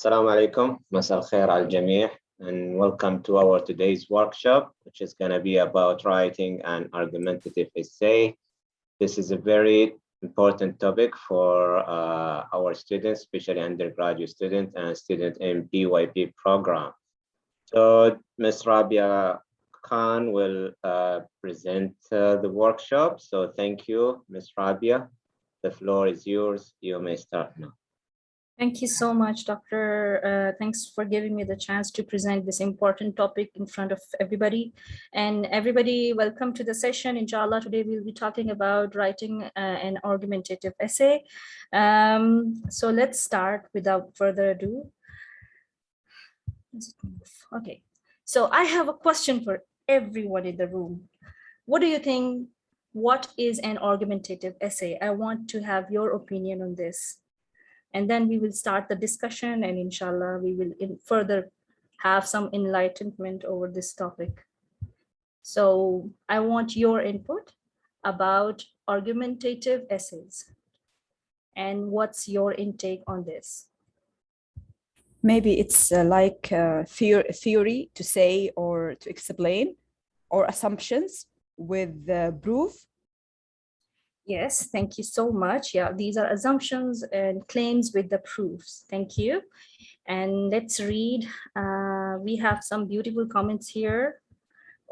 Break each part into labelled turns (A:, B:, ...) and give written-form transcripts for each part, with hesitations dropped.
A: Assalamu alaikum, masal khair al jamii, and welcome to our today's workshop, which is going to be about writing an argumentative essay. This is a very important topic for our students, especially undergraduate students and students in BYP program. So Ms. Rabia Khan will present the workshop. So thank you, Ms. Rabia. The floor is yours. You may start now.
B: Thank you so much, Doctor. Thanks for giving me the chance to present this important topic in front of everybody. And everybody, welcome to the session. Inshallah, today we'll be talking about writing an argumentative essay. So let's start without further ado. Okay, so I have a question for everyone in the room. What do you think? What is an argumentative essay? I want to have your opinion on this. And then we will start the discussion, and inshallah, we will further have some enlightenment over this topic. So I want your input about argumentative essays. And what's your intake on this?
C: Maybe it's like theory to say or to explain, or assumptions with proof.
B: Yes, thank you so much. Yeah, these are assumptions and claims with the proofs. Thank you. And let's read. We have some beautiful comments here.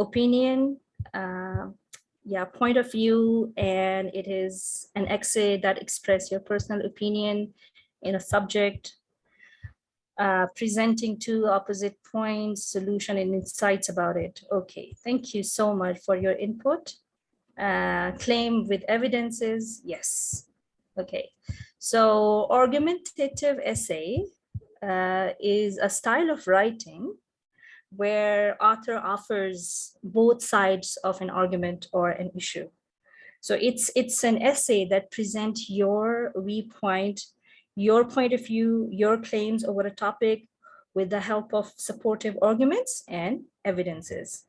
B: Opinion, point of view, and it is an essay that expresses your personal opinion in a subject, presenting two opposite points, solution, and insights about it. Okay, thank you so much for your input. Claim with evidences, yes. Okay, so argumentative essay is a style of writing where author offers both sides of an argument or an issue. So it's an essay that presents your viewpoint, your point of view, your claims over a topic with the help of supportive arguments and evidences.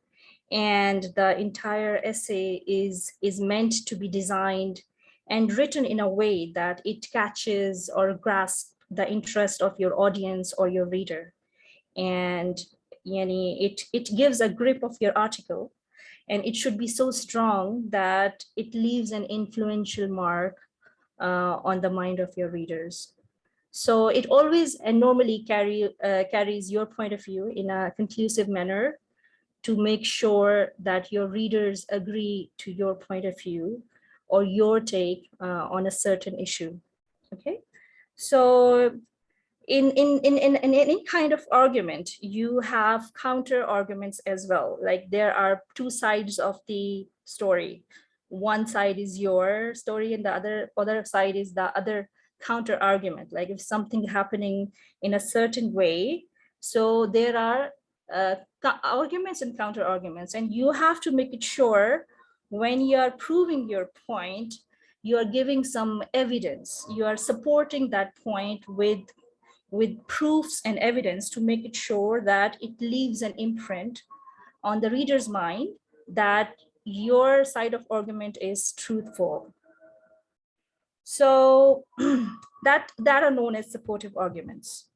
B: And the entire essay is meant to be designed and written in a way that it catches or grasps the interest of your audience or your reader. And it gives a grip of your article, and it should be so strong that it leaves an influential mark on the mind of your readers. So it always and normally carries your point of view in a conclusive manner, to make sure that your readers agree to your point of view or your take on a certain issue. Okay, so in any kind of argument, you have counter arguments as well. Like there are two sides of the story. One side is your story, and the other side is the other counter argument. Like if something happening in a certain way, so there are arguments and counter arguments, and you have to make it sure when you are proving your point, you are giving some evidence, you are supporting that point with proofs and evidence to make it sure that it leaves an imprint on the reader's mind that your side of argument is truthful. So that are known as supportive arguments.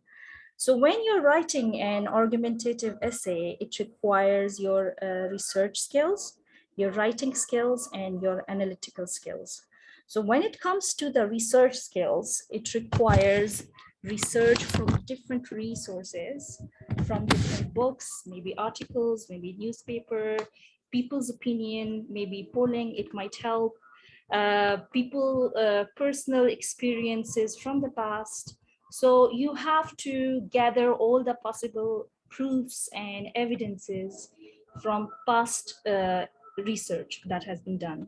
B: So when you're writing an argumentative essay, it requires your research skills, your writing skills, and your analytical skills. So when it comes to the research skills, it requires research from different resources, from different books, maybe articles, maybe newspaper, people's opinion, maybe polling, it might help, personal experiences from the past. So you have to gather all the possible proofs and evidences from past research that has been done.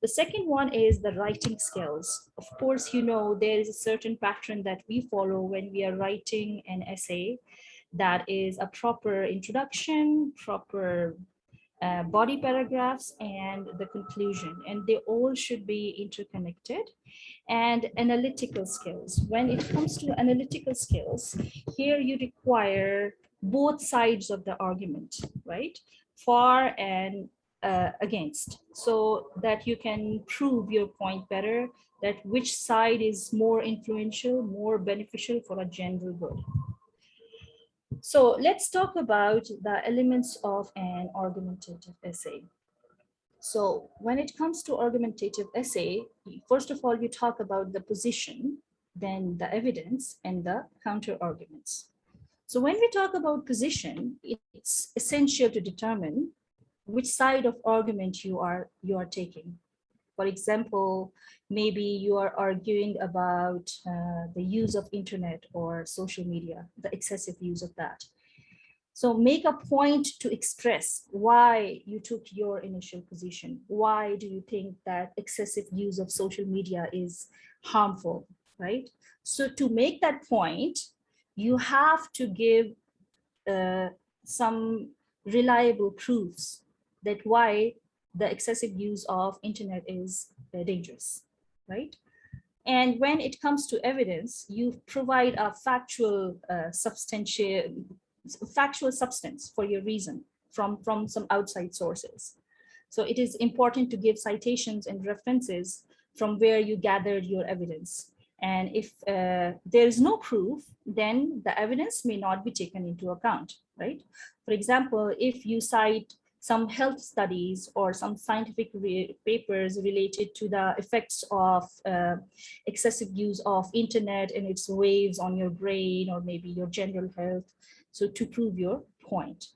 B: The second one is the writing skills. Of course, there is a certain pattern that we follow when we are writing an essay, that is a proper introduction, proper body paragraphs, and the conclusion, and they all should be interconnected. And analytical skills. When it comes to analytical skills, here you require both sides of the argument, right? For an against, so that you can prove your point better, that which side is more influential, more beneficial for a general good. So let's talk about the elements of an argumentative essay. So when it comes to argumentative essay, first of all, you talk about the position, then the evidence, and the counter arguments. So when we talk about position, it's essential to determine which side of argument you are taking. For example, maybe you are arguing about the use of internet or social media, the excessive use of that. So make a point to express why you took your initial position. Why do you think that excessive use of social media is harmful, right? So to make that point, you have to give some reliable proofs that why the excessive use of internet is dangerous, right? And when it comes to evidence, you provide a factual substance for your reason from some outside sources. So it is important to give citations and references from where you gathered your evidence. And if there is no proof, then the evidence may not be taken into account, right? For example, if you cite some health studies or some scientific papers related to the effects of excessive use of internet and its waves on your brain or maybe your general health, so to prove your point.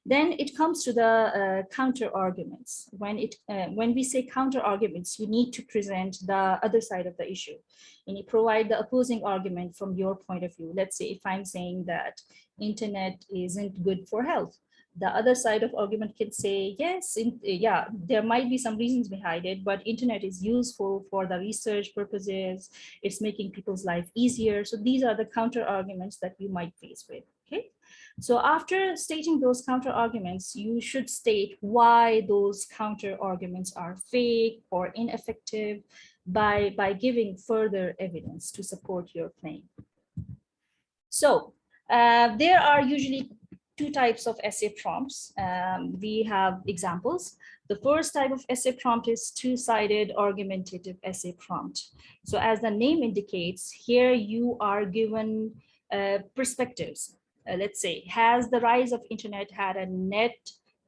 B: Then it comes to the counter arguments. When we say counter arguments, you need to present the other side of the issue, and you provide the opposing argument from your point of view. Let's say if I'm saying that internet isn't good for health, the other side of argument can say, yes, yeah, there might be some reasons behind it, but internet is useful for the research purposes. It's making people's life easier. So these are the counter arguments that you might face with, okay? So after stating those counter arguments, you should state why those counter arguments are fake or ineffective by giving further evidence to support your claim. So there are usually two types of essay prompts. We have examples. The first type of essay prompt is two-sided argumentative essay prompt. So as the name indicates, here you are given perspectives. Let's say, has the rise of internet had a net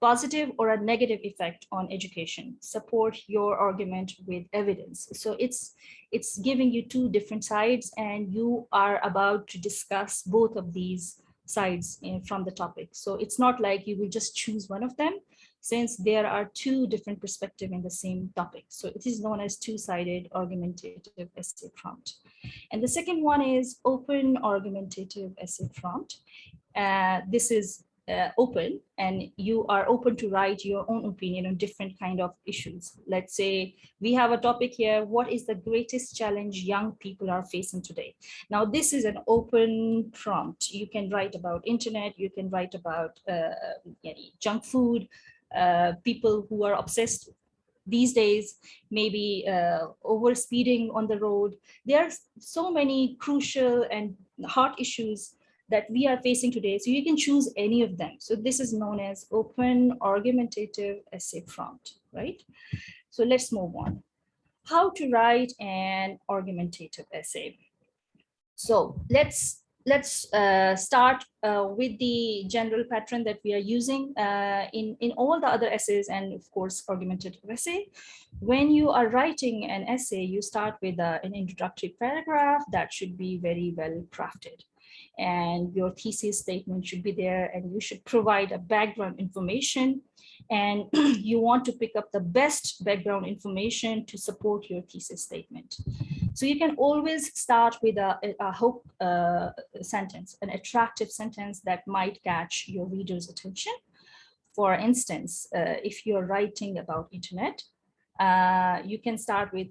B: positive or a negative effect on education? Support your argument with evidence. So it's giving you two different sides, and you are about to discuss both of these sides from the topic. So it's not like you will just choose one of them, since there are two different perspectives in the same topic. So it is known as two-sided argumentative essay prompt. And the second one is open argumentative essay prompt. This is open, and you are open to write your own opinion on different kind of issues. Let's say we have a topic here, what is the greatest challenge young people are facing today? Now this is an open prompt. You can write about internet, you can write about junk food, people who are obsessed these days, maybe over speeding on the road. There are so many crucial and hot issues that we are facing today. So you can choose any of them. So this is known as open argumentative essay prompt, right? So let's move on. How to write an argumentative essay. So let's start with the general pattern that we are using in all the other essays, and of course argumentative essay. When you are writing an essay, you start with an introductory paragraph that should be very well crafted, and your thesis statement should be there, and you should provide a background information, and you want to pick up the best background information to support your thesis statement. So you can always start with a hook sentence, an attractive sentence that might catch your reader's attention. For instance, if you're writing about internet, you can start with,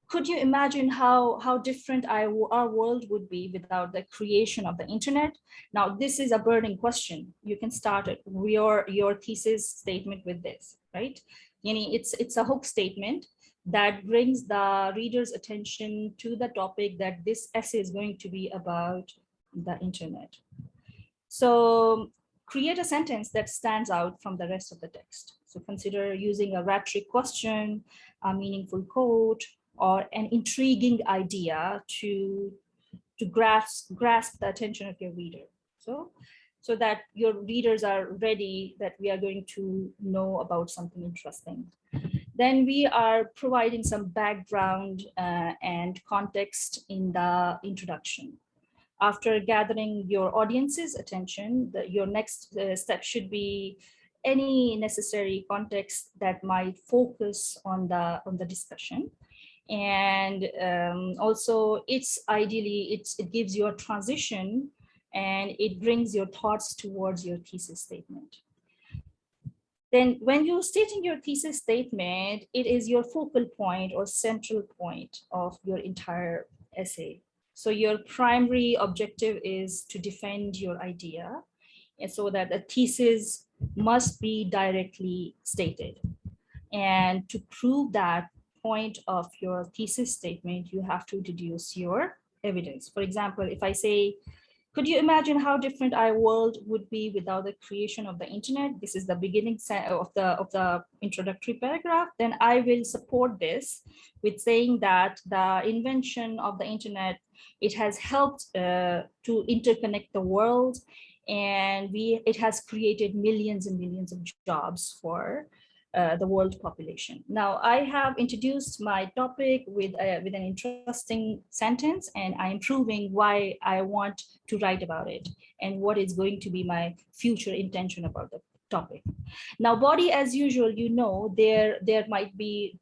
B: could you imagine how different our world would be without the creation of the internet? Now, this is a burning question. You can start your thesis statement with this, right? It's a hook statement that brings the reader's attention to the topic that this essay is going to be about, the internet. So create a sentence that stands out from the rest of the text. So consider using a rhetoric question, a meaningful quote, or an intriguing idea to grasp the attention of your reader. So that your readers are ready that we are going to know about something interesting. Then we are providing some background and context in the introduction. After gathering your audience's attention, your next step should be any necessary context that might focus on the discussion. And also ideally it gives you a transition and it brings your thoughts towards your thesis statement. Then when you're stating your thesis statement, it is your focal point or central point of your entire essay. So your primary objective is to defend your idea, and so that the thesis must be directly stated. And to prove that point of your thesis statement, you have to deduce your evidence. For example, if I say, could you imagine how different our world would be without the creation of the internet? This is the beginning of the introductory paragraph. Then I will support this with saying that the invention of the internet, it has helped to interconnect the world, and it has created millions and millions of jobs for the world population. Now, I have introduced my topic with an interesting sentence, and I am proving why I want to write about it and what is going to be my future intention about the topic. Now, body, as usual, you know, there might be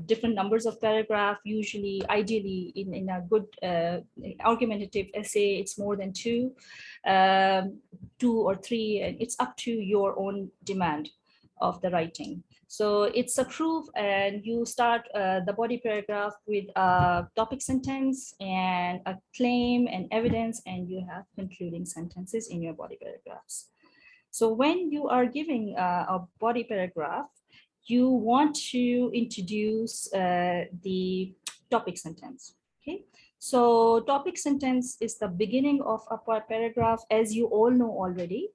B: different numbers of paragraph. Usually, ideally, in a good argumentative essay, it's more than two or three, and it's up to your own demand of the writing. So it's a proof, and you start the body paragraph with a topic sentence and a claim and evidence, and you have concluding sentences in your body paragraphs. So when you are giving a body paragraph, you want to introduce the topic sentence, okay? So topic sentence is the beginning of a paragraph, as you all know already.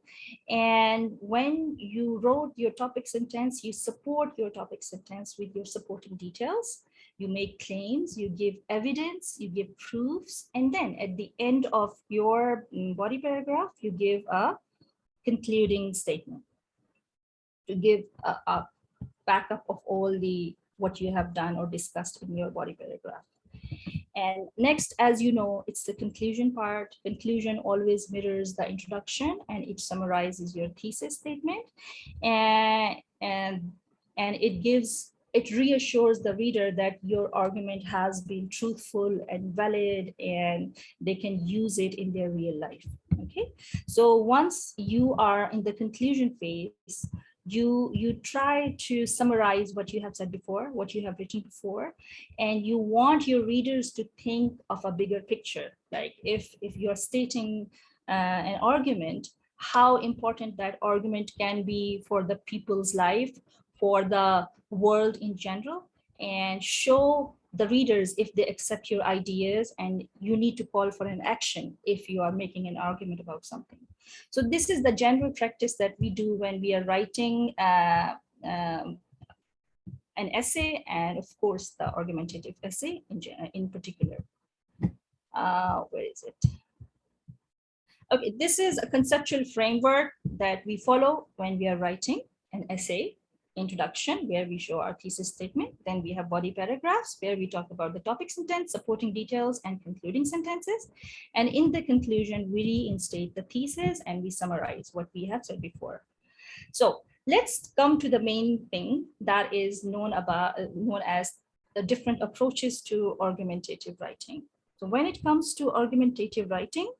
B: And when you wrote your topic sentence, you support your topic sentence with your supporting details. You make claims, you give evidence, you give proofs, and then at the end of your body paragraph, you give a concluding statement to give a backup of all what you have done or discussed in your body paragraph. And next, as you know, it's the conclusion part. Conclusion always mirrors the introduction, and it summarizes your thesis statement, and it reassures the reader that your argument has been truthful and valid, and they can use it in their real life. Okay, so once you are in the conclusion phase, you try to summarize what you have said before, what you have written before, and you want your readers to think of a bigger picture. Like if you're stating an argument, how important that argument can be for the people's life, for the world in general, and show the readers if they accept your ideas, and you need to call for an action if you are making an argument about something. So this is the general practice that we do when we are writing an essay, and of course the argumentative essay in particular. Where is it? Okay, this is a conceptual framework that we follow when we are writing an essay. Introduction, where we show our thesis statement. Then we have body paragraphs, where we talk about the topic sentence, supporting details, and concluding sentences. And in the conclusion, we reinstate the thesis and we summarize what we have said before. So let's come to the main thing that is known as the different approaches to argumentative writing. So when it comes to argumentative writing,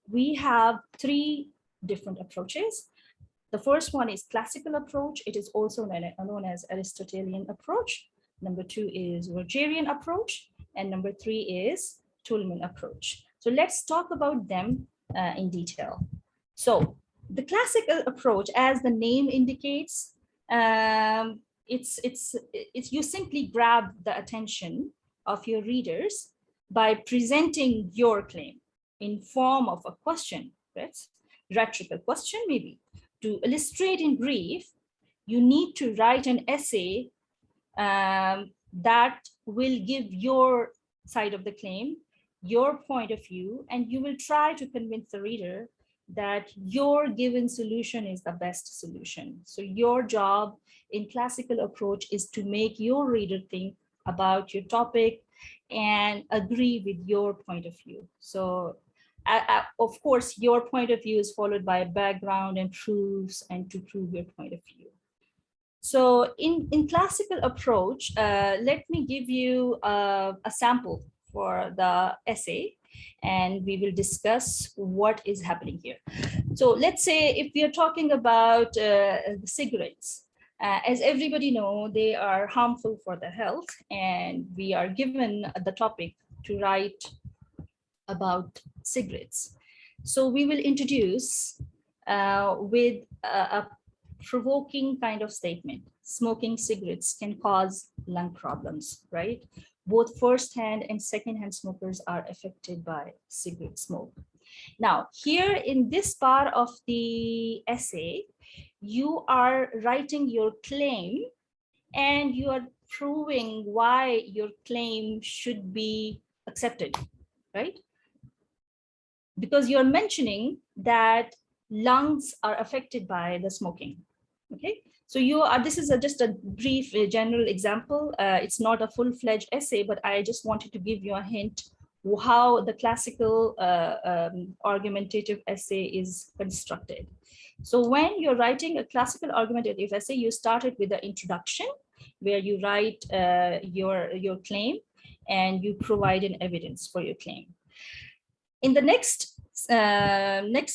B: we have three different approaches. The first one is classical approach. It is also known as Aristotelian approach. Number two is Rogerian approach. And number three is Toulmin approach. So let's talk about them in detail. So the classical approach, as the name indicates, you simply grab the attention of your readers by presenting your claim in form of a question, right? Rhetorical question maybe, to illustrate in brief you need to write an essay that will give your side of the claim, your point of view, and you will try to convince the reader that your given solution is the best solution. So your job in classical approach is to make your reader think about your topic and agree with your point of view. So of course, your point of view is followed by a background and proofs and to prove your point of view. So in classical approach, let me give you a sample for the essay, and we will discuss what is happening here. So let's say if we are talking about cigarettes, as everybody know, they are harmful for the health, and we are given the topic to write about cigarettes. So we will introduce with a provoking kind of statement. Smoking cigarettes can cause lung problems, right? Both first-hand and second-hand smokers are affected by cigarette smoke. Now, here in this part of the essay, you are writing your claim and you are proving why your claim should be accepted, right? Because you're mentioning that lungs are affected by the smoking, okay? So you are, this is just a brief general example. It's not a full-fledged essay, but I just wanted to give you a hint how the classical argumentative essay is constructed. So when you're writing a classical argumentative essay, you started with the introduction, where you write your claim and you provide an evidence for your claim. In the next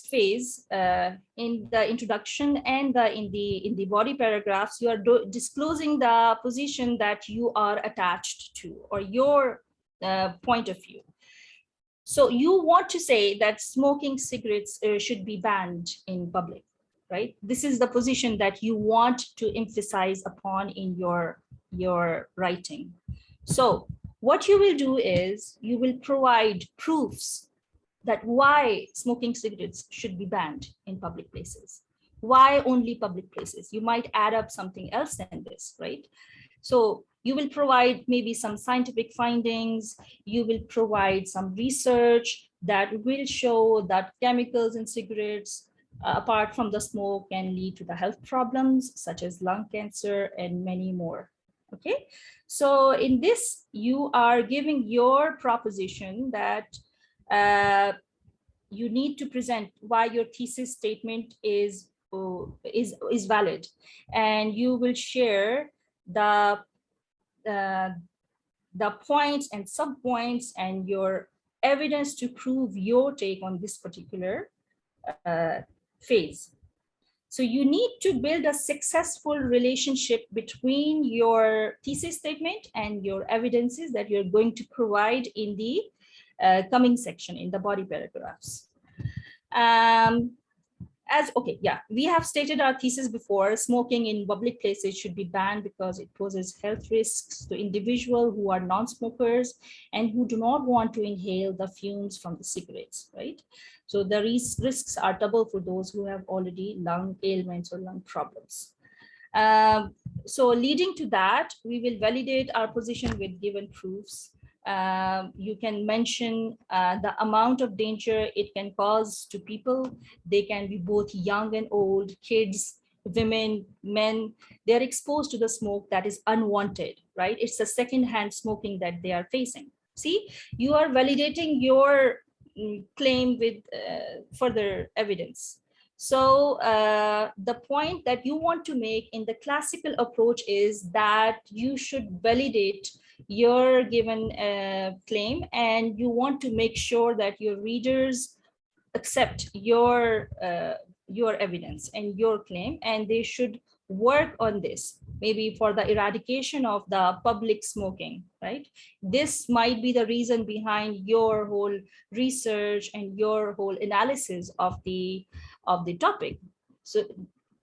B: phase, in the introduction and in the body paragraphs, you are disclosing the position that you are attached to, or your point of view. So you want to say that smoking cigarettes should be banned in public, right? This is the position that you want to emphasize upon in your writing. So what you will do is you will provide proofs that why smoking cigarettes should be banned in public places. Why only public places? You might add up something else than this, right? So you will provide maybe some scientific findings. You will provide some research that will show that chemicals in cigarettes, apart from the smoke, can lead to the health problems such as lung cancer and many more. Okay, so in this, you are giving your proposition that you need to present why your thesis statement is valid, and you will share the points and subpoints and your evidence to prove your take on this particular phase. So you need to build a successful relationship between your thesis statement and your evidences that you're going to provide in the coming section in the body paragraphs. We have stated our thesis before. Smoking in public places should be banned because it poses health risks to individuals who are non-smokers and who do not want to inhale the fumes from the cigarettes, right? So the risks are double for those who have already lung ailments or lung problems. So leading to that, we will validate our position with given proofs. You can mention the amount of danger it can cause to people. They can be both young and old, kids, women, men. They're exposed to the smoke that is unwanted, right? It's the secondhand smoking that they are facing. See, you are validating your claim with further evidence. So the point that you want to make in the classical approach is that you should validate your given claim, and you want to make sure that your readers accept your evidence and your claim, and they should work on this, maybe for the eradication of the public smoking, right? This might be the reason behind your whole research and your whole analysis of the topic. So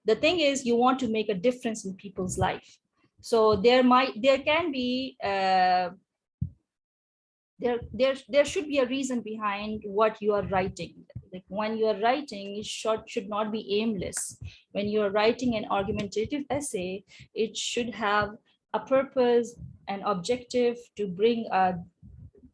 B: the thing is, you want to make a difference in people's life. So there can be there should be a reason behind what you are writing. Like when you are writing, it should not be aimless. When you are writing an argumentative essay, it should have a purpose, an objective to bring a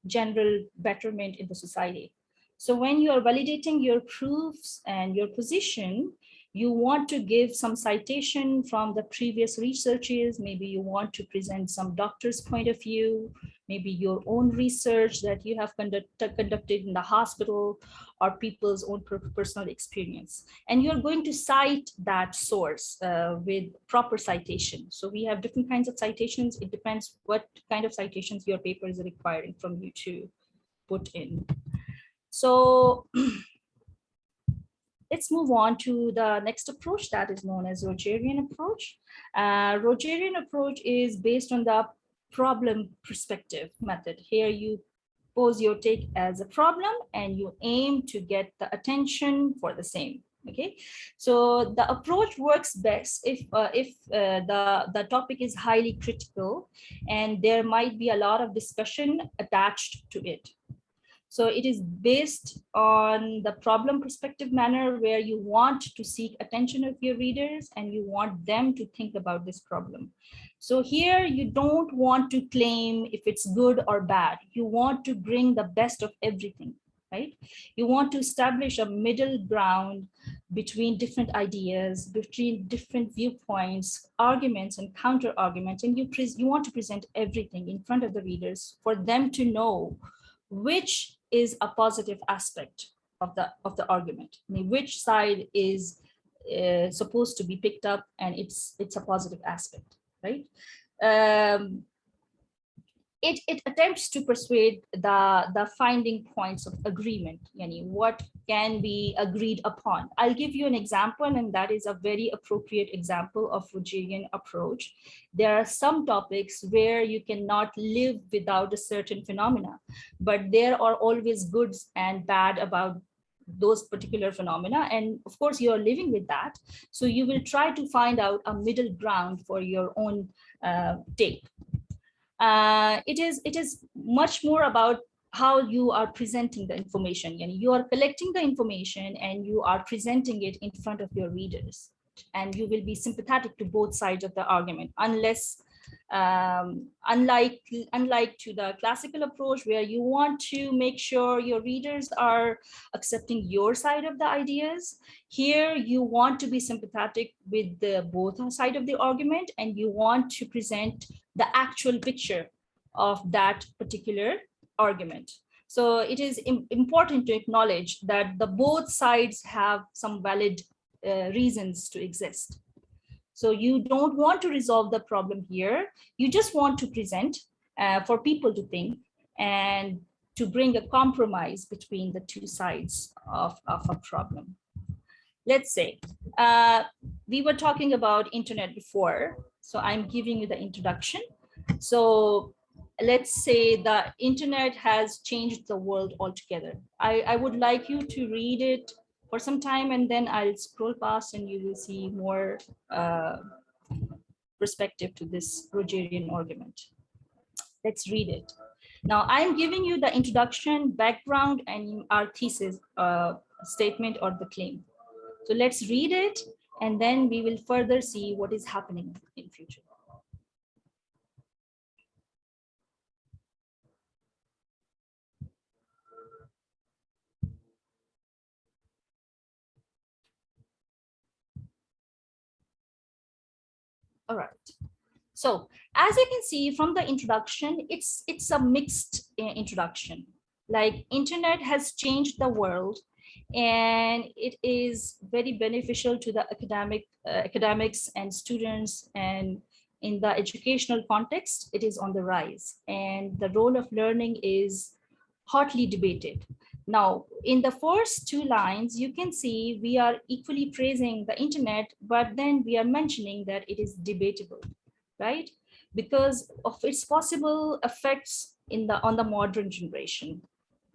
B: general betterment in the society. So when you are validating your proofs and your position, you want to give some citation from the previous researches. Maybe you want to present some doctor's point of view, maybe your own research that you have conducted in the hospital, or people's own personal experience. And you're going to cite that source with proper citation. So we have different kinds of citations. It depends what kind of citations your paper is requiring from you to put in. So let's move on to the next approach that is known as Rogerian approach. Rogerian approach is based on the problem perspective method. Here you pose your take as a problem and you aim to get the attention for the same. Okay, so the approach works best if the topic is highly critical and there might be a lot of discussion attached to it. So it is based on the problem perspective manner where you want to seek attention of your readers and you want them to think about this problem. So here you don't want to claim if it's good or bad. You want to bring the best of everything, right? You want to establish a middle ground between different ideas, between different viewpoints, arguments and counter arguments, and you want to present everything in front of the readers for them to know which is a positive aspect of the argument. I mean, which side is supposed to be picked up and it's a positive aspect, right? It attempts to persuade the finding points of agreement, yani what can be agreed upon. I'll give you an example, and that is a very appropriate example of Rogerian approach. There are some topics where you cannot live without a certain phenomena, but there are always goods and bad about those particular phenomena. And of course, you're living with that. So you will try to find out a middle ground for your own take. It is much more about how you are presenting the information. And you are collecting the information and you are presenting it in front of your readers. And you will be sympathetic to both sides of the argument, unless unlike to the classical approach where you want to make sure your readers are accepting your side of the ideas. Here you want to be sympathetic with the both side of the argument and you want to present the actual picture of that particular argument. So it is important to acknowledge that the both sides have some valid reasons to exist. So you don't want to resolve the problem here. You just want to present for people to think and to bring a compromise between the two sides of a problem. Let's say we were talking about internet before. So I'm giving you the introduction. So let's say the internet has changed the world altogether. I would like you to read it for some time and then I'll scroll past and you will see more perspective to this Rogerian argument. Let's read it. Now I'm giving you the introduction, background, and our thesis statement or the claim. So let's read it and then we will further see what is happening in future. All right. So as you can see from the introduction, it's a mixed introduction. Like internet has changed the world and it is very beneficial to the academics and students, and in the educational context, it is on the rise and the role of learning is hotly debated. Now, in the first two lines, you can see we are equally praising the internet, but then we are mentioning that it is debatable, right? Because of its possible effects on the modern generation,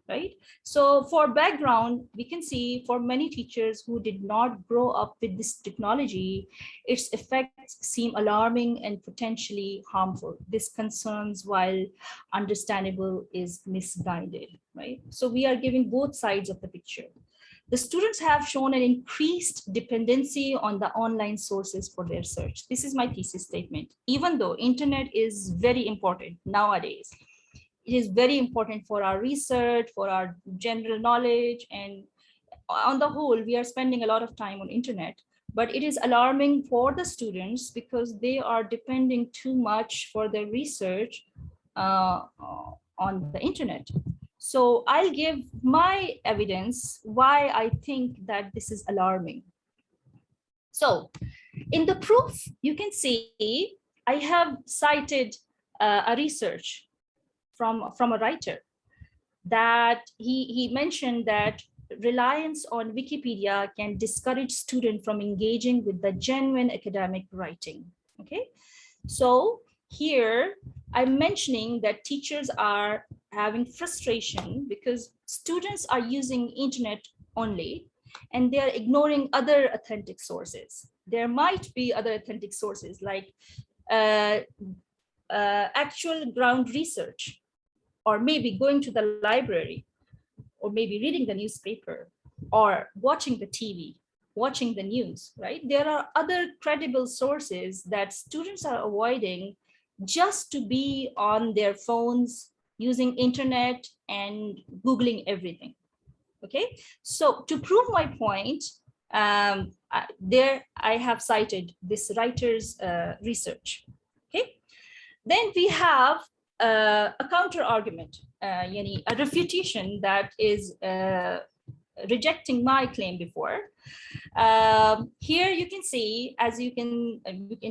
B: right? So for background, we can see for many teachers who did not grow up with this technology, its effects seem alarming and potentially harmful. This concerns, while understandable, is misguided, right? So we are giving both sides of the picture. the students have shown an increased dependency on the online sources for their search. This is my thesis statement. Even though internet is very important nowadays, it is very important for our research, for our general knowledge, and on the whole, we are spending a lot of time on internet, but it is alarming for the students because they are depending too much for their research on the internet. So I'll give my evidence why I think that this is alarming. So in the proof, you can see I have cited a research from a writer that he mentioned that reliance on Wikipedia can discourage students from engaging with the genuine academic writing. Okay, so here I'm mentioning that teachers are having frustration because students are using internet only and they are ignoring other authentic sources. There might be other authentic sources like actual ground research, or maybe going to the library, or maybe reading the newspaper, or watching the TV, watching the news, right? There are other credible sources that students are avoiding just to be on their phones, using internet and Googling everything, okay? So to prove my point, there I have cited this writer's research, okay? Then we have a counter argument, a refutation that is rejecting my claim before. Here you can see, as you can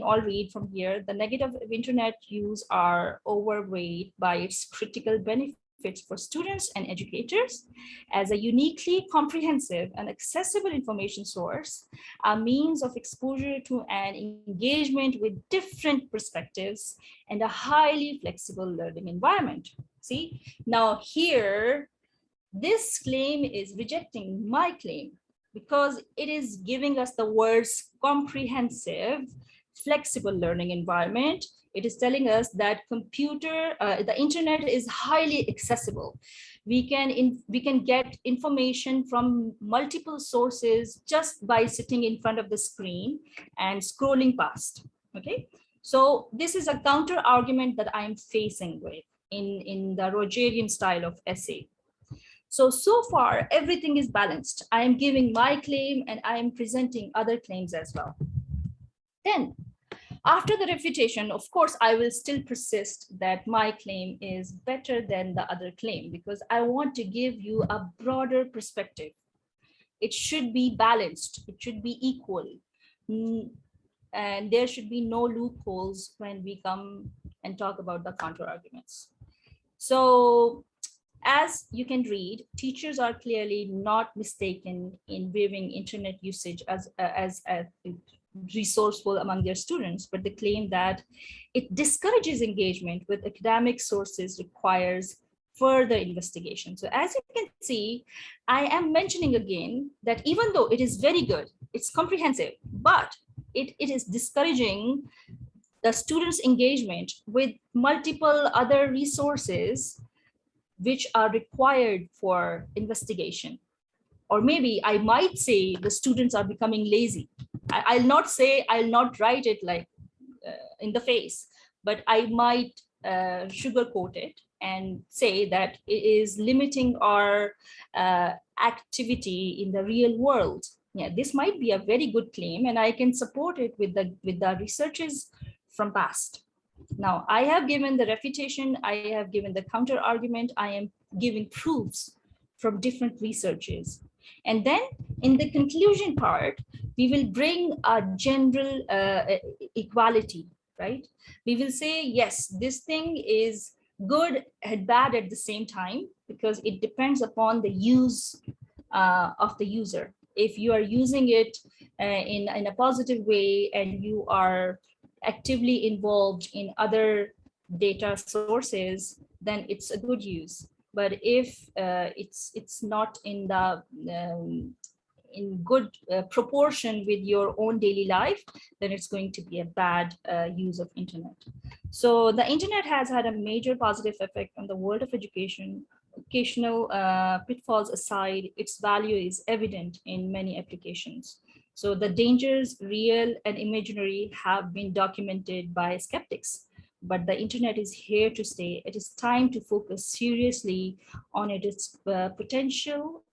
B: all read from here, the negative of internet use are overweighed by its critical benefits for students and educators as a uniquely comprehensive and accessible information source, a means of exposure to and engagement with different perspectives, and a highly flexible learning environment. See, now here, this claim is rejecting my claim because it is giving us the words comprehensive, flexible learning environment. It is telling us that the internet is highly accessible. We can get information from multiple sources just by sitting in front of the screen and scrolling past, okay? So this is a counter argument that I'm facing with in the Rogerian style of essay. So far, everything is balanced. I am giving my claim and I am presenting other claims as well. Then, after the refutation, of course, I will still persist that my claim is better than the other claim because I want to give you a broader perspective. It should be balanced. It should be equal. And there should be no loopholes when we come and talk about the counter arguments. So, as you can read, teachers are clearly not mistaken in viewing internet usage as resourceful among their students, but they claim that it discourages engagement with academic sources requires further investigation. So as you can see, I am mentioning again that even though it is very good, it's comprehensive, but it is discouraging the students' engagement with multiple other resources which are required for investigation. Or maybe I might say the students are becoming lazy. I'll not say, I'll not write it like in the face, but I might sugarcoat it and say that it is limiting our activity in the real world. Yeah, this might be a very good claim and I can support it with the researches from past. Now, I have given the refutation, I have given the counter argument, I am giving proofs from different researches. And then in the conclusion part, we will bring a general equality, right? We will say, yes, this thing is good and bad at the same time because it depends upon the use of the user. If you are using it in a positive way and you are actively involved in other data sources, then it's a good use. But if it's not in the in good proportion with your own daily life, then it's going to be a bad use of internet. So the internet has had a major positive effect on the world of education occasional pitfalls aside, its value is evident in many applications. So the dangers, real and imaginary, have been documented by skeptics, but the internet is here to stay. It is time to focus seriously on its potential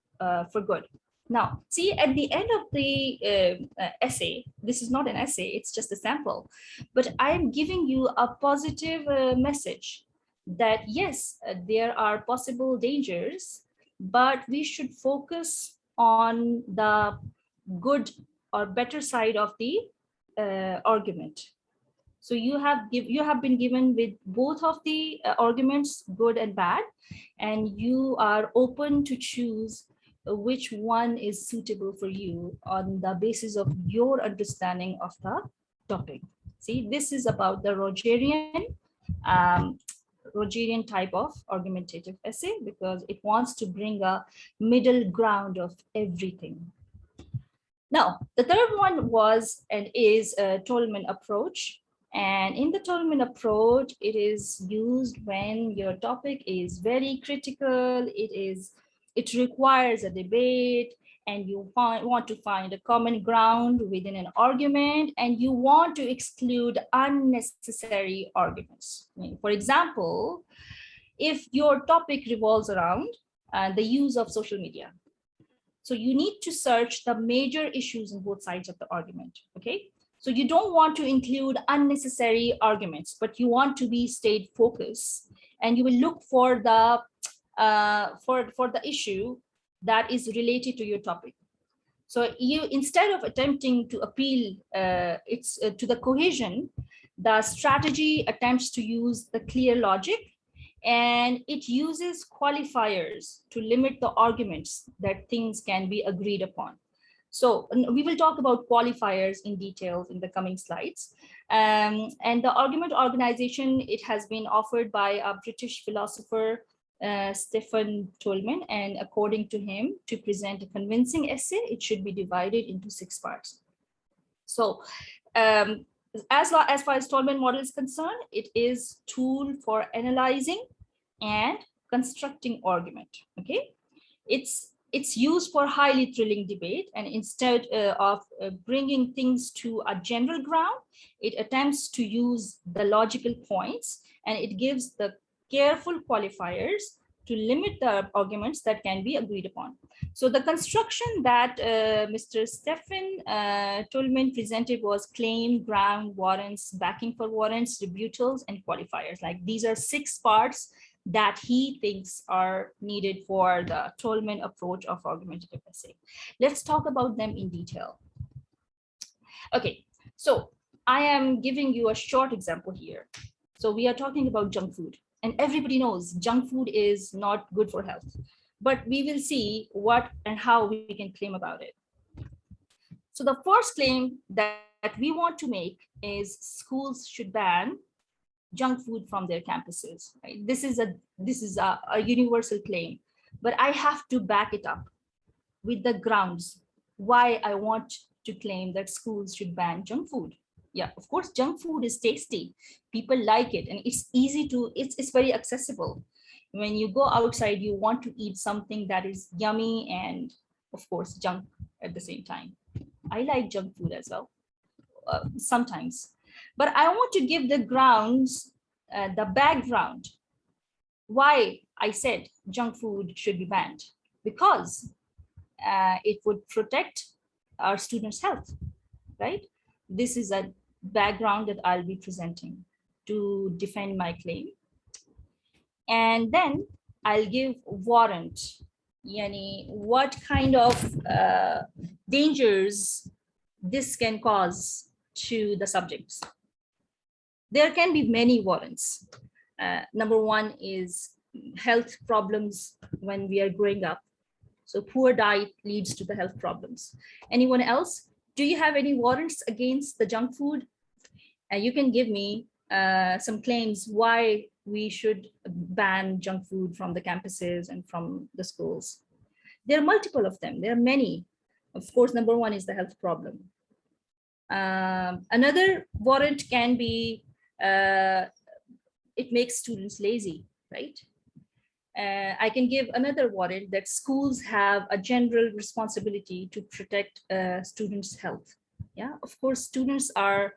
B: for good. Now, see, at the end of the essay, this is not an essay, it's just a sample, but I'm giving you a positive message that yes, there are possible dangers, but we should focus on the good or better side of the argument. So you have been given with both of the arguments, good and bad, and you are open to choose which one is suitable for you on the basis of your understanding of the topic. See, this is about the Rogerian type of argumentative essay, because it wants to bring a middle ground of everything. Now, the third one was and is a Toulmin approach. And in the Toulmin approach, it is used when your topic is very critical, it requires a debate, and you want to find a common ground within an argument, and you want to exclude unnecessary arguments. For example, if your topic revolves around the use of social media, so you need to search the major issues on both sides of the argument, okay? So you don't want to include unnecessary arguments, but you want to be state focused, and you will look for the issue that is related to your topic. So you, instead of attempting to appeal to the cohesion, the strategy attempts to use the clear logic, and it uses qualifiers to limit the arguments that things can be agreed upon. So we will talk about qualifiers in detail in the coming slides. And the argument organization, it has been offered by a British philosopher, Stephen Toulmin, and according to him, to present a convincing essay, it should be divided into 6 parts. So as far as Toulmin model is concerned, it is tool for analyzing and constructing argument. Okay, it's used for highly thrilling debate, and instead of bringing things to a general ground, it attempts to use the logical points, and it gives the careful qualifiers to limit the arguments that can be agreed upon. So the construction that Mr. Stephen Toulmin presented was claim, ground, warrants, backing for warrants, rebuttals, and qualifiers. Like, these are 6 parts that he thinks are needed for the Toulmin approach of argumentative essay. Let's talk about them in detail. Okay, so I am giving you a short example here. So we are talking about junk food, and everybody knows junk food is not good for health, but we will see what and how we can claim about it. So the first claim that we want to make is schools should ban junk food from their campuses. Right? This is a universal claim, but I have to back it up with the grounds why I want to claim that schools should ban junk food. Yeah, of course, junk food is tasty. People like it, and it's easy to, it's very accessible. When you go outside, you want to eat something that is yummy and, of course, junk at the same time. I like junk food as well, sometimes. But I want to give the grounds, the background, why I said junk food should be banned, because it would protect our students' health, right? This is a background that I'll be presenting to defend my claim. And then I'll give warrant, yani what kind of dangers this can cause to the subjects. There can be many warrants. Number 1 is health problems when we are growing up. So poor diet leads to the health problems. Anyone else? Do you have any warrants against the junk food? You can give me some claims why we should ban junk food from the campuses and from the schools. There are multiple of them. There are many. Of course, number 1 is the health problem. Another warrant can be it makes students lazy, right? I can give another warrant that schools have a general responsibility to protect students' health. Yeah, of course, students are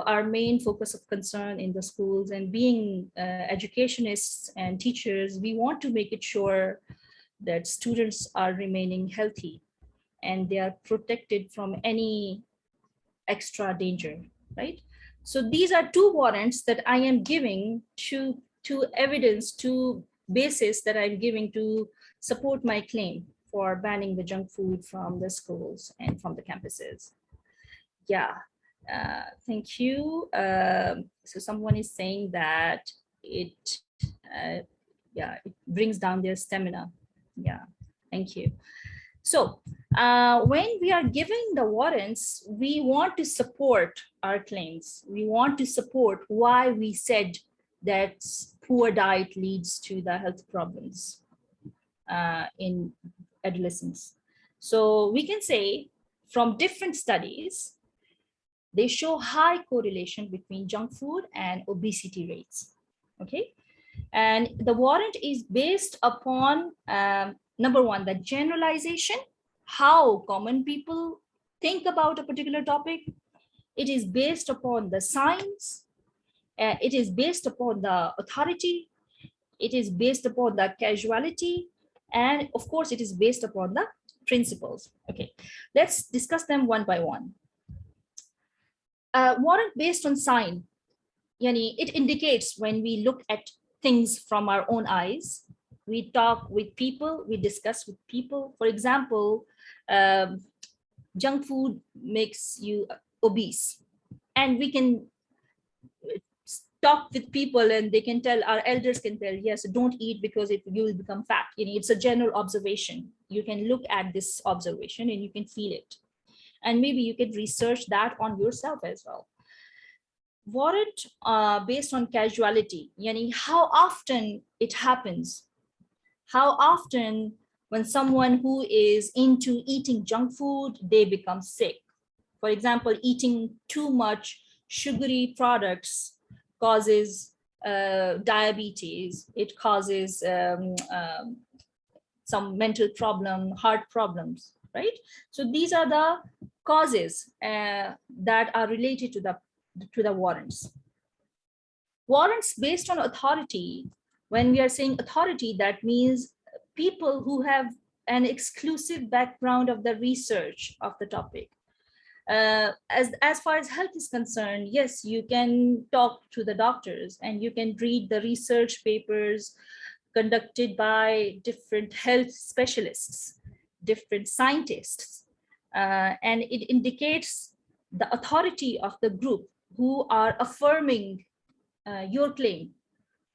B: our main focus of concern in the schools, and being educationists and teachers, we want to make it sure that students are remaining healthy and they are protected from any extra danger, right? So these are two warrants that I am giving to evidence, to basis that I'm giving to support my claim for banning the junk food from the schools and from the campuses. Yeah, thank you. So someone is saying that it, yeah, it brings down their stamina. Yeah, thank you. So when we are giving the warrants, we want to support our claims. We want to support why we said that poor diet leads to the health problems in adolescents. So we can say from different studies, they show high correlation between junk food and obesity rates. Okay, and the warrant is based upon number one, the generalization, how common people think about a particular topic. It is based upon the science. It is based upon the authority. It is based upon the casuality. And of course, it is based upon the principles. Okay, let's discuss them one by one. Warrant based on science, yani, it indicates when we look at things from our own eyes, we talk with people, we discuss with people. For example, junk food makes you obese, and we can talk with people and they can tell, our elders can tell, yes, don't eat because you will become fat. You know, it's a general observation. You can look at this observation and you can feel it. And maybe you can research that on yourself as well. Warrant based on casuality, yani how often it happens, how often when someone who is into eating junk food, they become sick. For example, eating too much sugary products causes diabetes, it causes some mental problem, heart problems, right? So these are the causes that are related to the warrants. Warrants based on authority, when we are saying authority, that means people who have an exclusive background of the research of the topic. As far as health is concerned, yes, you can talk to the doctors and you can read the research papers conducted by different health specialists, different scientists, and it indicates the authority of the group who are affirming your claim,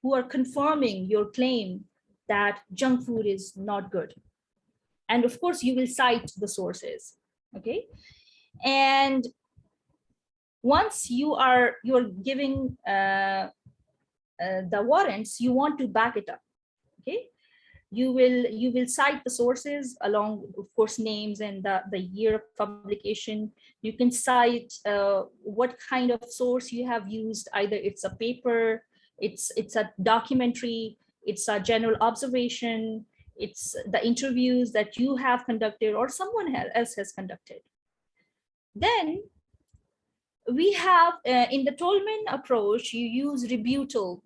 B: who are confirming your claim that junk food is not good. And of course, you will cite the sources, okay? And once you're giving the warrants, you want to back it up, okay? You will cite the sources along, of course, names and the year of publication. You can cite what kind of source you have used. Either it's a paper, it's a documentary, it's a general observation, it's the interviews that you have conducted or someone else has conducted. Then we have in the Toulmin approach, you use rebuttal.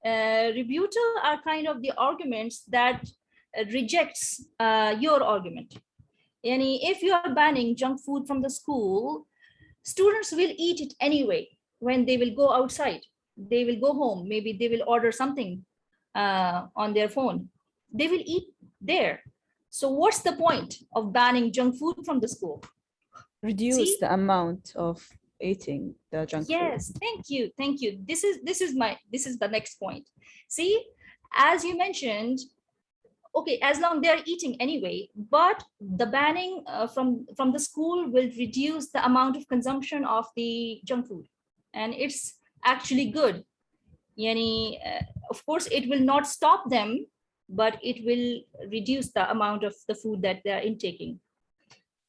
B: Rebuttal are kind of the arguments that rejects your argument. And if you are banning junk food from the school, students will eat it anyway when they will go outside. They will go home, maybe they will order something on their phone. They will eat there. So what's the point of banning junk food from the school?
C: Reduce the amount of eating the junk food.
B: Yes, thank you. This is the next point. See, as you mentioned, okay, as long they're eating anyway, but the banning from the school will reduce the amount of consumption of the junk food, and it's actually good. Yani, of course, it will not stop them, but it will reduce the amount of the food that they're intaking.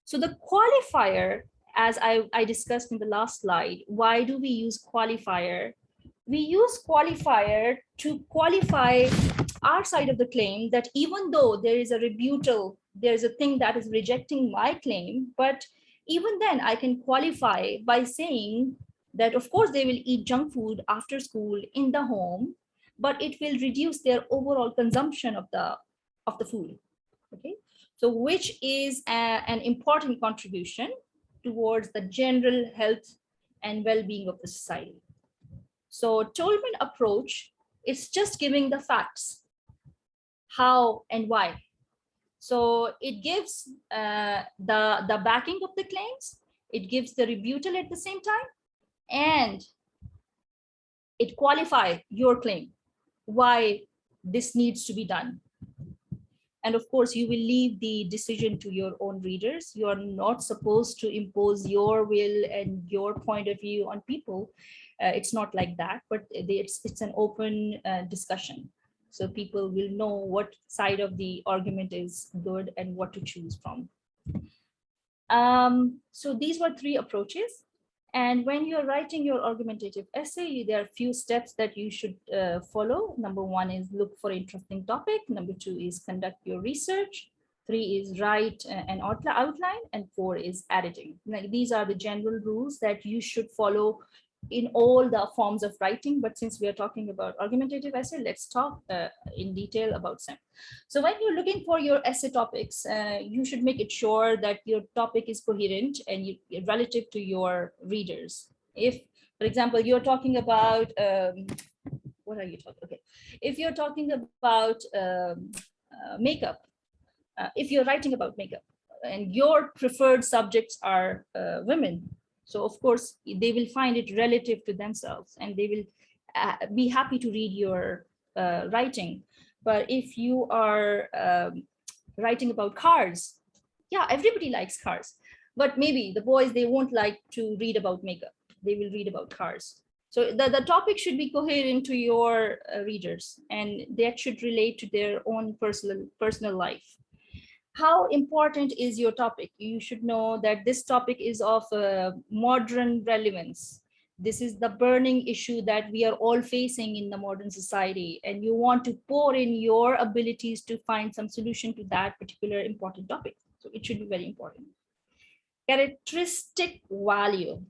B: So the qualifier, as I discussed in the last slide, why do we use qualifier? We use qualifier to qualify our side of the claim that even though there is a rebuttal, there's a thing that is rejecting my claim, but even then I can qualify by saying that of course they will eat junk food after school in the home, but it will reduce their overall consumption of the food. Okay, so which is an important contribution towards the general health and well-being of the society. So Toulmin approach is just giving the facts, how and why. So it gives the backing of the claims, it gives the rebuttal at the same time, and it qualifies your claim, why this needs to be done. And of course, you will leave the decision to your own readers. You are not supposed to impose your will and your point of view on people. It's not like that, but it's an open discussion. So people will know what side of the argument is good and what to choose from. So these were 3 approaches. And when you're writing your argumentative essay, there are a few steps that you should follow. Number 1 is look for interesting topic. Number 2 is conduct your research. 3 is write an outline. And 4 is editing. Like, these are the general rules that you should follow in all the forms of writing. But since we are talking about argumentative essay, let's talk in detail about some. So when you're looking for your essay topics, you should make it sure that your topic is coherent and relative to your readers. If, for example, you're talking about, what are you talking? Okay, if you're talking about makeup, if you're writing about makeup and your preferred subjects are women, so of course they will find it relative to themselves and they will be happy to read your writing. But if you are writing about cars, yeah, everybody likes cars, but maybe the boys, they won't like to read about makeup, they will read about cars. So the topic should be coherent to your readers, and that should relate to their own personal life. How important is your topic? You should know that this topic is of modern relevance. This is the burning issue that we are all facing in the modern society, and you want to pour in your abilities to find some solution to that particular important topic. So it should be very important. Characteristic value.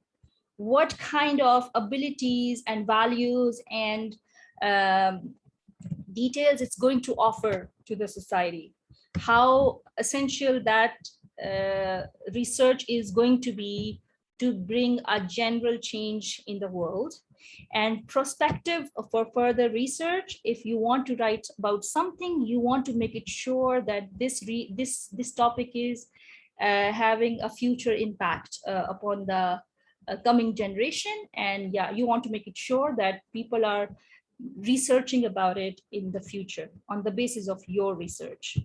B: What kind of abilities and values and details it's going to offer to the society? How essential that research is going to be to bring a general change in the world. And prospective for further research, if you want to write about something, you want to make it sure that this topic is having a future impact upon the coming generation. And yeah, you want to make it sure that people are researching about it in the future on the basis of your research.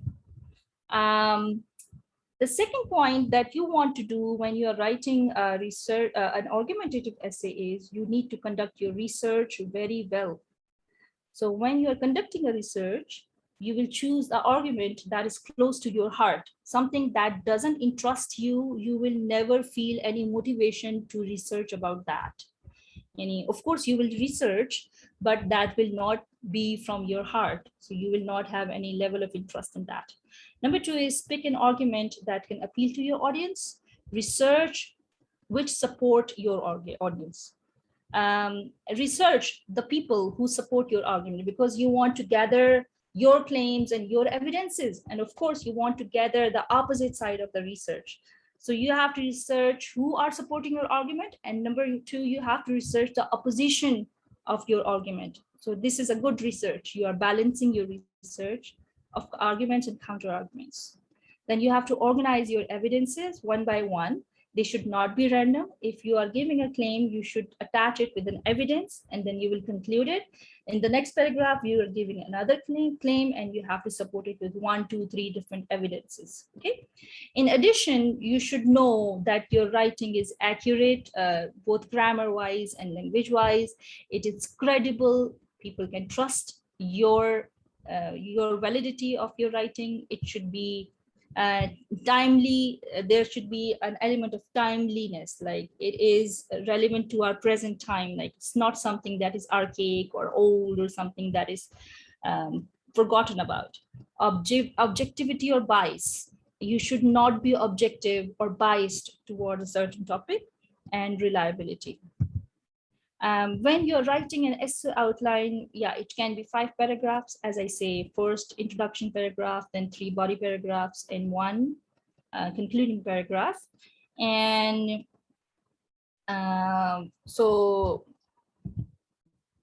B: The second point that you want to do when you are writing a research, an argumentative essay, is you need to conduct your research very well. So when you are conducting a research, you will choose the argument that is close to your heart, something that doesn't interest you. You will never feel any motivation to research about that. Of course, you will research, but that will not be from your heart. So you will not have any level of interest in that. Number 2 is pick an argument that can appeal to your audience. Research which support your audience. Research the people who support your argument, because you want to gather your claims and your evidences. And of course, you want to gather the opposite side of the research. So you have to research who are supporting your argument. And number 2, you have to research the opposition of your argument. So this is a good research. You are balancing your research of arguments and counter arguments. Then you have to organize your evidences one by one. They should not be random. If you are giving a claim, you should attach it with an evidence, and then you will conclude it. In the next paragraph, you are giving another claim, and you have to support it with 1, 2, 3 different evidences. Okay. In addition, you should know that your writing is accurate, both grammar-wise and language-wise. It is credible. People can trust your validity of your writing. It should be timely. There should be an element of timeliness, like it is relevant to our present time. Like it's not something that is archaic or old or something that is forgotten about. Objectivity or bias. You should not be objective or biased toward a certain topic. And reliability. When you're writing an essay outline, yeah, it can be 5 paragraphs, as I say, first introduction paragraph, then 3 body paragraphs, and 1 concluding paragraph. And so,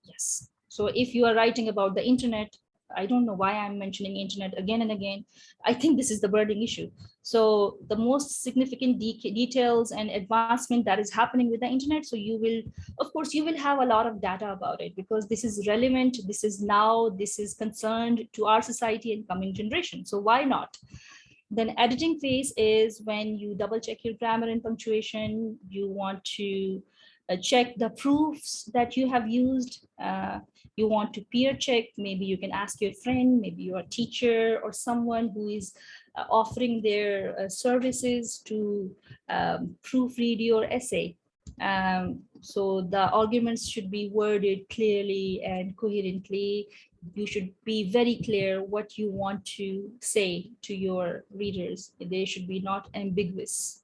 B: yes. So if you are writing about the internet, I don't know why I'm mentioning internet again and again. I think this is the burning issue. So the most significant details and advancement that is happening with the internet. So you will, of course, you will have a lot of data about it because this is relevant. This is now, this is concerned to our society and coming generation. So why not? Then editing phase is when you double check your grammar and punctuation. You want to check the proofs that you have used. You want to peer check. Maybe you can ask your friend, maybe your teacher or someone who is offering their services to proofread your essay. So the arguments should be worded clearly and coherently. You should be very clear what you want to say to your readers. They should be not ambiguous.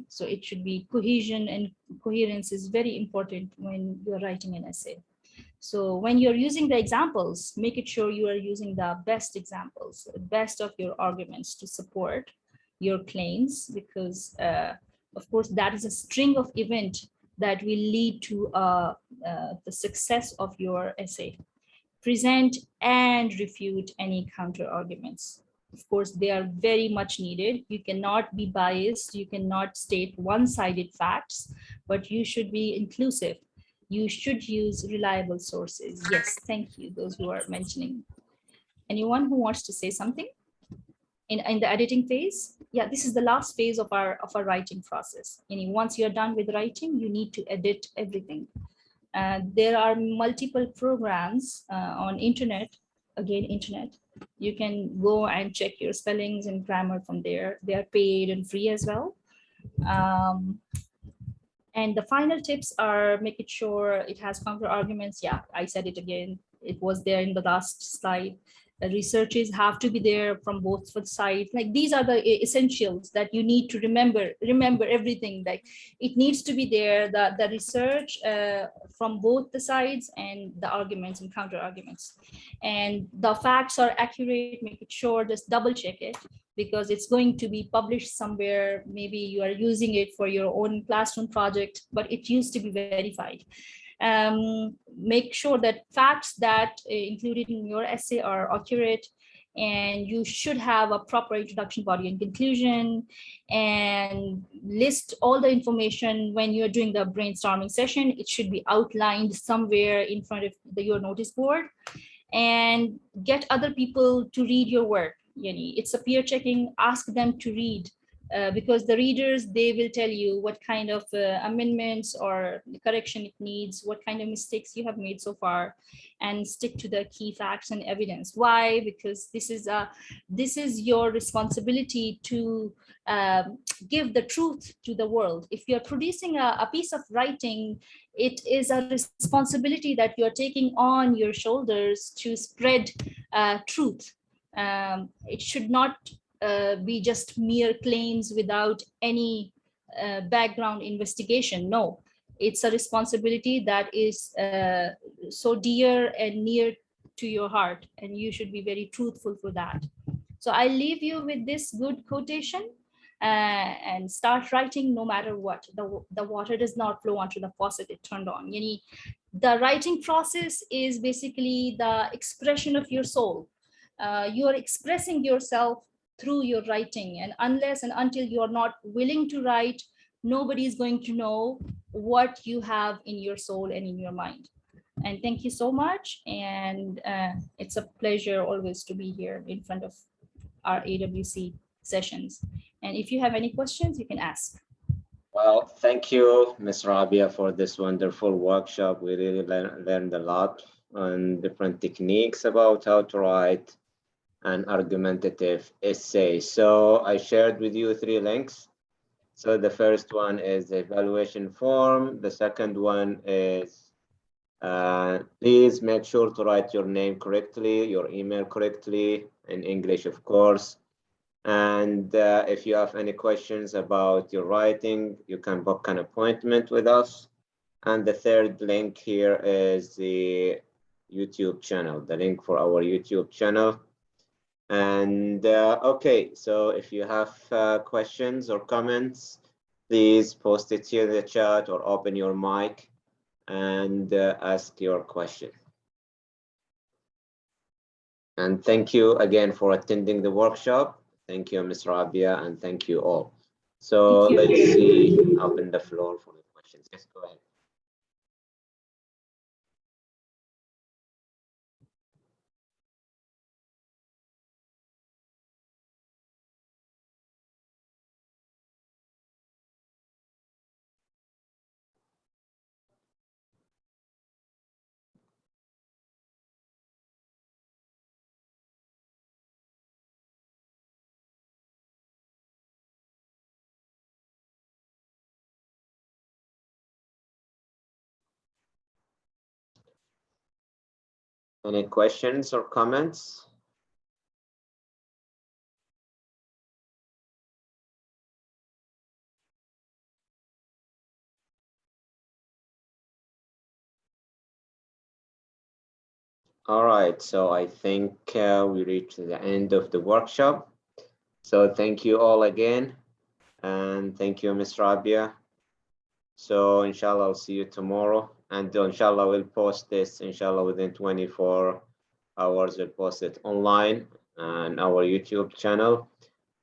B: So it should be cohesion, and coherence is very important when you're writing an essay. So when you're using the examples, make it sure you are using the best examples, best of your arguments to support your claims, because of course that is a string of events that will lead to the success of your essay. Present and refute any counter arguments. Of course, they are very much needed. You cannot be biased. You cannot state one-sided facts, but you should be inclusive. You should use reliable sources. Yes, thank you, those who are mentioning. Anyone who wants to say something in the editing phase? Yeah, this is the last phase of our writing process. Once you're done with writing, you need to edit everything. There are multiple programs on internet. Again, internet. You can go and check your spellings and grammar from there. They are paid and free as well. And the final tips are making sure it has counter arguments. Yeah, I said it again. It was there in the last slide. The researches have to be there from both sides. Like, these are the essentials that you need to remember everything. Like, it needs to be there, the research from both the sides, and the arguments and counter arguments. And the facts are accurate. Make it sure, just double check it, because it's going to be published somewhere. Maybe you are using it for your own classroom project, but it used to be verified. Make sure that facts that included in your essay are accurate, and you should have a proper introduction, body, and conclusion, and list all the information. When you're doing the brainstorming session, it should be outlined somewhere in front of your notice board, and get other people to read your work. It's a peer checking. Ask them to read, because the readers, they will tell you what kind of amendments or correction it needs, what kind of mistakes you have made so far, and stick to the key facts and evidence. Why? Because this is your responsibility to give the truth to the world. If you're producing a piece of writing, it is a responsibility that you're taking on your shoulders to spread truth. It should not be just mere claims without any background investigation. No, it's a responsibility that is so dear and near to your heart, and you should be very truthful for that. So I leave you with this good quotation, and start writing no matter what. The water does not flow onto the faucet it turned on. The writing process is basically the expression of your soul. You are expressing yourself through your writing, and unless and until you are not willing to write, nobody is going to know what you have in your soul and in your mind. And thank you so much, and it's a pleasure always to be here in front of our AWC sessions. And if you have any questions, you can ask.
A: Well, thank you, Ms. Rabia, for this wonderful workshop. We really learned a lot on different techniques about how to write an argumentative essay. So I shared with you 3 links. So the first one is the evaluation form. The second one is Please make sure to write your name correctly, your email correctly, in English, of course. And if you have any questions about your writing, you can book an appointment with us. And the third link here is the YouTube channel, the link for our YouTube channel. And okay, so if you have questions or comments, please post it here in the chat or open your mic and ask your question. And thank you again for attending the workshop. Thank you, Ms. Rabia, and thank you all. So let's see, open the floor for the questions. Yes, go ahead. Any questions or comments? All right, so I think we reached the end of the workshop. So thank you all again, and thank you, Ms. Rabia. So inshallah, I'll see you tomorrow, and inshallah, we'll post this, inshallah, within 24 hours, we'll post it online on our YouTube channel,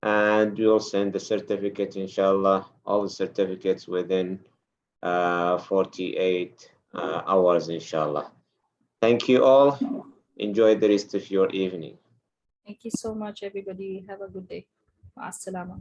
A: and we'll send the certificate, inshallah, all the certificates within 48 hours, inshallah. Thank you all. Enjoy the rest of your evening.
B: Thank you so much, everybody. Have a good day. Assalamu.